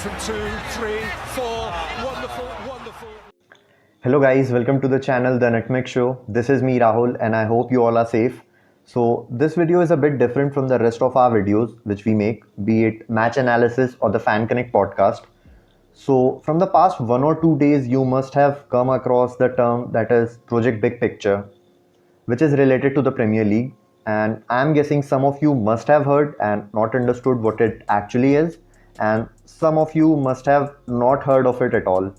from 2, 3, 4. Wonderful, wonderful. Hello guys, welcome to the channel The Nutmeg Show. This is me Rahul and I hope you all are safe. So this video is a bit different from the rest of our videos which we make, be it match analysis or the Fan Connect podcast. So from the past 1 or 2 days you must have come across the term that is Project Big Picture, which is related to the Premier League, and I'm guessing some of you must have heard and not understood what it actually is, and some of you must have not heard of it at all.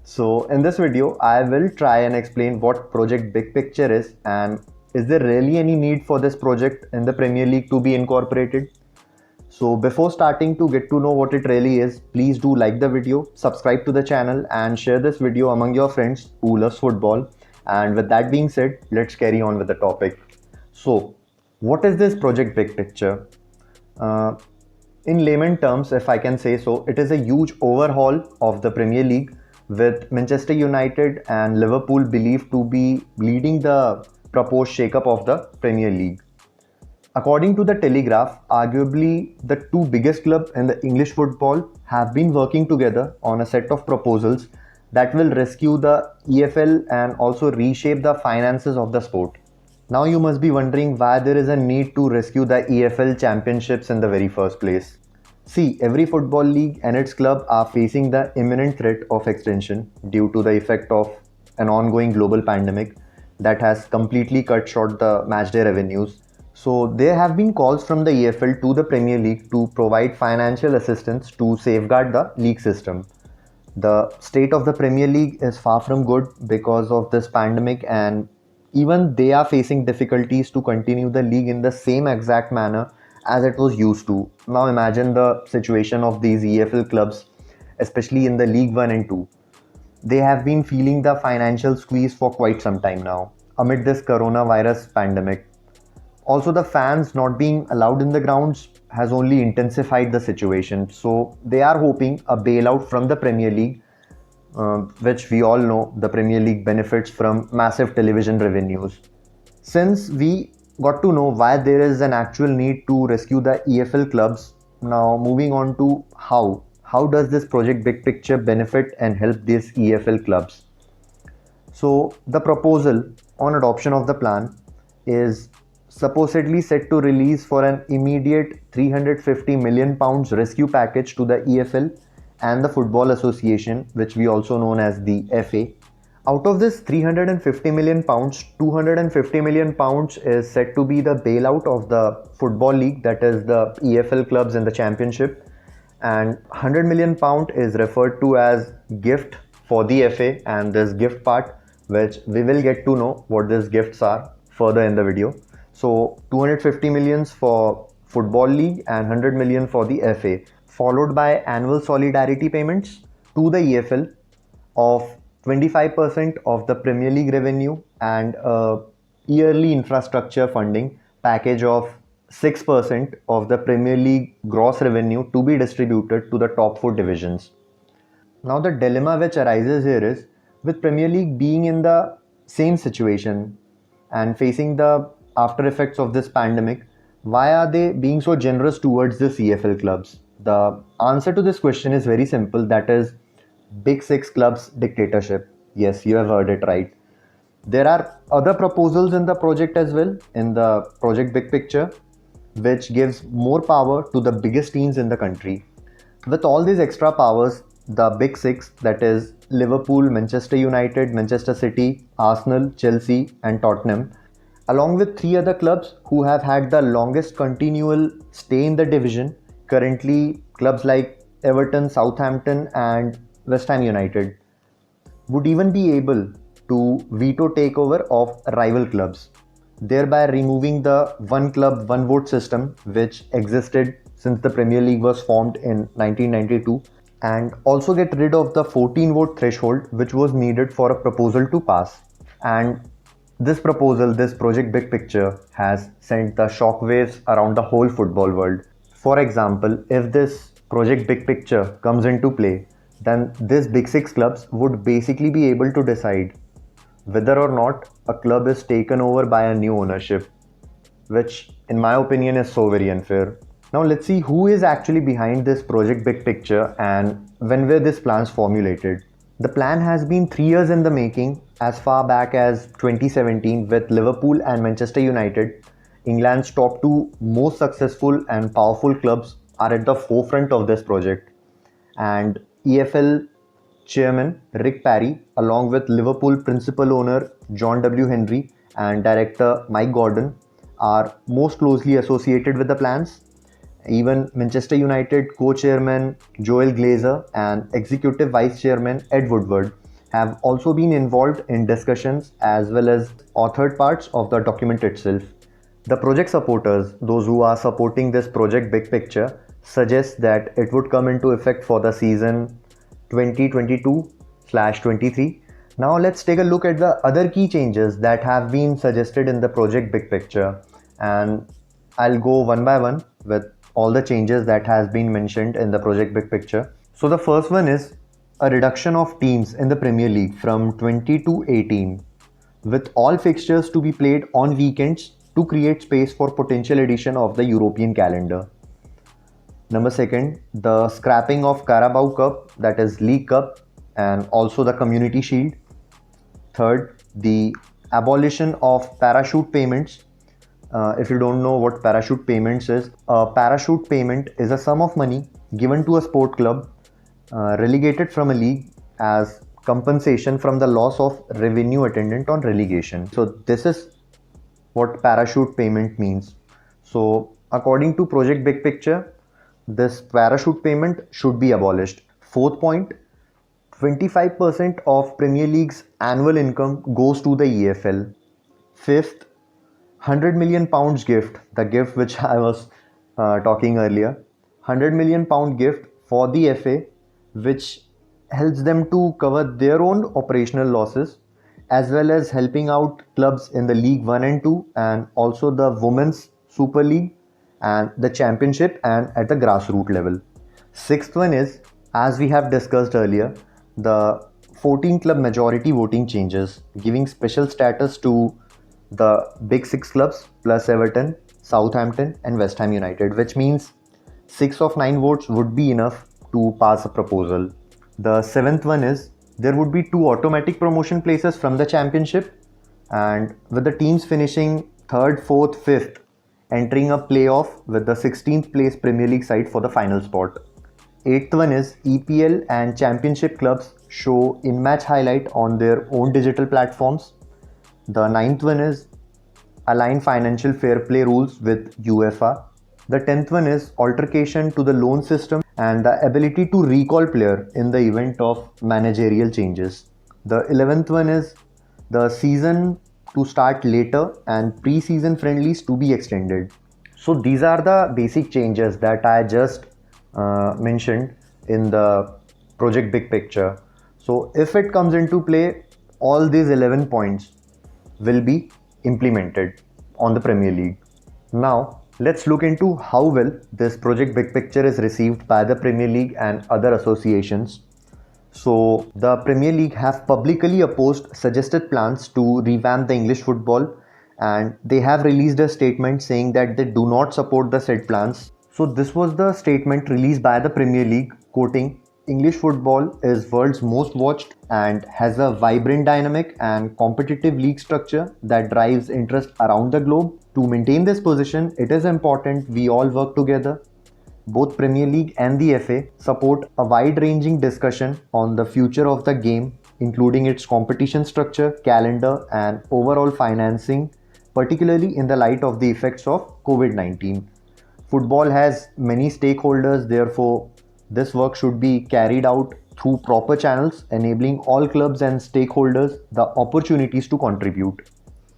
So in this video, I will try and explain what Project Big Picture is and is there really any need for this project in the Premier League to be incorporated? So before starting to get to know what it really is, please do like the video, subscribe to the channel and share this video among your friends who loves football. And with that being said, let's carry on with the topic. So what is this Project Big Picture? In layman terms, if I can say so, it is a huge overhaul of the Premier League with Manchester United and Liverpool believed to be leading the proposed shake-up of the Premier League. According to the Telegraph, arguably the two biggest clubs in the English football have been working together on a set of proposals that will rescue the EFL and also reshape the finances of the sport. Now you must be wondering why there is a need to rescue the EFL championships in the very first place. See, every football league and its club are facing the imminent threat of extinction due to the effect of an ongoing global pandemic that has completely cut short the matchday revenues. So there have been calls from the EFL to the Premier League to provide financial assistance to safeguard the league system. The state of the Premier League is far from good because of this pandemic, and even they are facing difficulties to continue the league in the same exact manner as it was used to. Now imagine the situation of these EFL clubs, especially in the League 1 and 2. They have been feeling the financial squeeze for quite some time now amid this coronavirus pandemic. Also, the fans not being allowed in the grounds has only intensified the situation. So they are hoping a bailout from the Premier League, which we all know the Premier League benefits from massive television revenues. Since we got to know why there is an actual need to rescue the EFL clubs, now moving on to how. How does this Project Big Picture benefit and help these EFL clubs? So the proposal on adoption of the plan is supposedly set to release for an immediate £350 million rescue package to the EFL and the Football Association, which we also known as the FA. Out of this £350 million, £250 million is said to be the bailout of the Football League, that is the EFL clubs in the Championship, and £100 million is referred to as gift for the FA, and this gift part, which we will get to know what these gifts are further in the video. So 250 millions for Football League and 100 million for the FA, followed by annual solidarity payments to the EFL of 25% of the Premier League revenue and a yearly infrastructure funding package of 6% of the Premier League gross revenue to be distributed to the top 4 divisions. Now the dilemma which arises here is, with Premier League being in the same situation and facing the after effects of this pandemic, why are they being so generous towards the EFL clubs? The answer to this question is very simple, that is Big Six clubs dictatorship. Yes, you have heard it right. There are other proposals in the project as well, in the Project Big Picture, which gives more power to the biggest teams in the country. With all these extra powers, the Big Six, that is Liverpool, Manchester United, Manchester City, Arsenal, Chelsea and Tottenham, along with 3 other clubs who have had the longest continual stay in the division, currently clubs like Everton, Southampton and West Ham United, would even be able to veto takeover of rival clubs, thereby removing the one club, one vote system which existed since the Premier League was formed in 1992, and also get rid of the 14 vote threshold which was needed for a proposal to pass. And this proposal, this Project Big Picture, has sent the shockwaves around the whole football world. For example, if this Project Big Picture comes into play, then these Big Six clubs would basically be able to decide whether or not a club is taken over by a new ownership, which in my opinion is so very unfair. Now let's see who is actually behind this project big picture and when were these plans formulated. The plan has been 3 years in the making, as far back as 2017, with Liverpool and Manchester United, England's top two most successful and powerful clubs, are at the forefront of this project. And EFL chairman Rick Parry, along with Liverpool principal owner John W. Henry and director Mike Gordon, are most closely associated with the plans. Even Manchester United co-chairman Joel Glazer and executive vice chairman Ed Woodward have also been involved in discussions as well as authored parts of the document itself. The project supporters, those who are supporting this project big picture, suggest that it would come into effect for the season 2022/23. Now let's take a look at the other key changes that have been suggested in the project big picture, and I'll go one by one with all the changes that has been mentioned in the project big picture. So the first one is a reduction of teams in the Premier League from 20 to 18, with all fixtures to be played on weekends to create space for potential addition of the European calendar. Number second, the scrapping of Carabao Cup, that is League Cup, and also the Community Shield. Third, the abolition of parachute payments. If you don't know what parachute payments is, a parachute payment is a sum of money given to a sport club relegated from a league as compensation from the loss of revenue attendant on relegation. So this is what parachute payment means. So according to Project Big Picture, this parachute payment should be abolished. Fourth point, 25% of Premier League's annual income goes to the EFL. Fifth, £100 million gift, the gift which I was talking earlier, £100 million gift for the FA, which helps them to cover their own operational losses, as well as helping out clubs in the League 1 and 2, and also the Women's Super League and the Championship and at the grassroots level. Sixth one is, as we have discussed earlier, the 14 club majority voting changes, giving special status to the big six clubs plus Everton, Southampton and West Ham United, which means 6 of 9 votes would be enough to pass a proposal. The seventh one is there would be 2 automatic promotion places from the championship, and with the teams finishing 3rd, 4th, 5th entering a playoff with the 16th place Premier League side for the final spot. 8th one is EPL and championship clubs show in-match highlight on their own digital platforms. The 9th one is align financial fair play rules with UEFA. The 10th one is altercation to the loan system and the ability to recall player in the event of managerial changes. The 11th one is the season to start later and pre-season friendlies to be extended. So these are the basic changes that I just mentioned in the project big picture. So if it comes into play, all these 11 points will be implemented on the Premier League. Now let's look into how well this project big picture is received by the Premier League and other associations. So the Premier League have publicly opposed suggested plans to revamp the English football, and they have released a statement saying that they do not support the said plans. So this was the statement released by the Premier League, quoting, "English football is world's most watched and has a vibrant, dynamic and competitive league structure that drives interest around the globe. To maintain this position, it is important we all work together. Both Premier League and the FA support a wide-ranging discussion on the future of the game, including its competition structure, calendar and overall financing, particularly in the light of the effects of COVID-19. Football has many stakeholders, therefore this work should be carried out through proper channels, enabling all clubs and stakeholders the opportunities to contribute."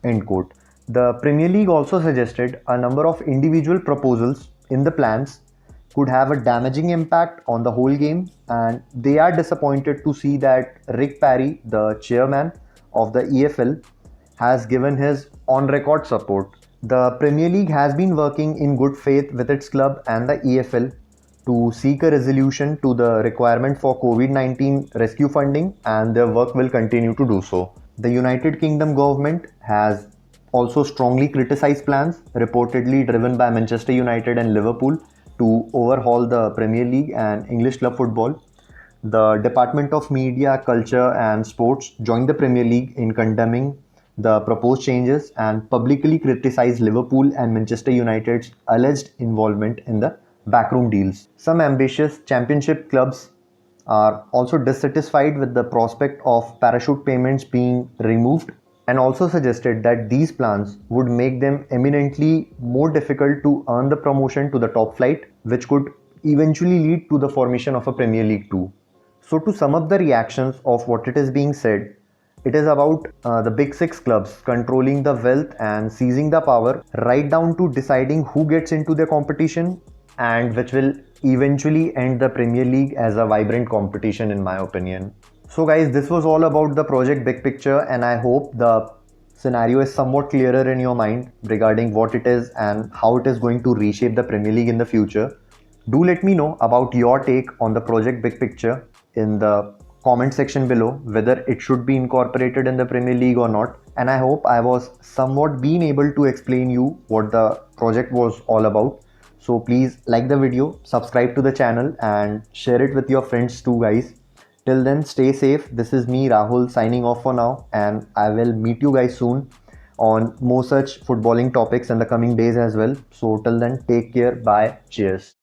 End quote. The Premier League also suggested a number of individual proposals in the plans could have a damaging impact on the whole game, and they are disappointed to see that Rick Parry, the chairman of the EFL, has given his on-record support. The Premier League has been working in good faith with its club and the EFL to seek a resolution to the requirement for COVID-19 rescue funding, and their work will continue to do so. The United Kingdom government has also strongly criticized plans, reportedly driven by Manchester United and Liverpool, to overhaul the Premier League and English club football. The Department of Media, Culture and Sports joined the Premier League in condemning the proposed changes and publicly criticized Liverpool and Manchester United's alleged involvement in the backroom deals. Some ambitious championship clubs are also dissatisfied with the prospect of parachute payments being removed and also suggested that these plans would make them eminently more difficult to earn the promotion to the top flight, which could eventually lead to the formation of a Premier League 2. So, to sum up the reactions of what it is being said, it is about the big six clubs controlling the wealth and seizing the power, right down to deciding who gets into the competition, and which will eventually end the Premier League as a vibrant competition, in my opinion. So, guys, this was all about the project big picture, and I hope the scenario is somewhat clearer in your mind regarding what it is and how it is going to reshape the Premier League in the future. Do let me know about your take on the project big picture in the comment section below, whether it should be incorporated in the Premier League or not. And I hope I was somewhat been able to explain you what the project was all about. So please like the video, subscribe to the channel and share it with your friends too, guys. Till then, stay safe. This is me, Rahul, signing off for now, and I will meet you guys soon on more such footballing topics in the coming days as well. So till then, take care. Bye. Cheers.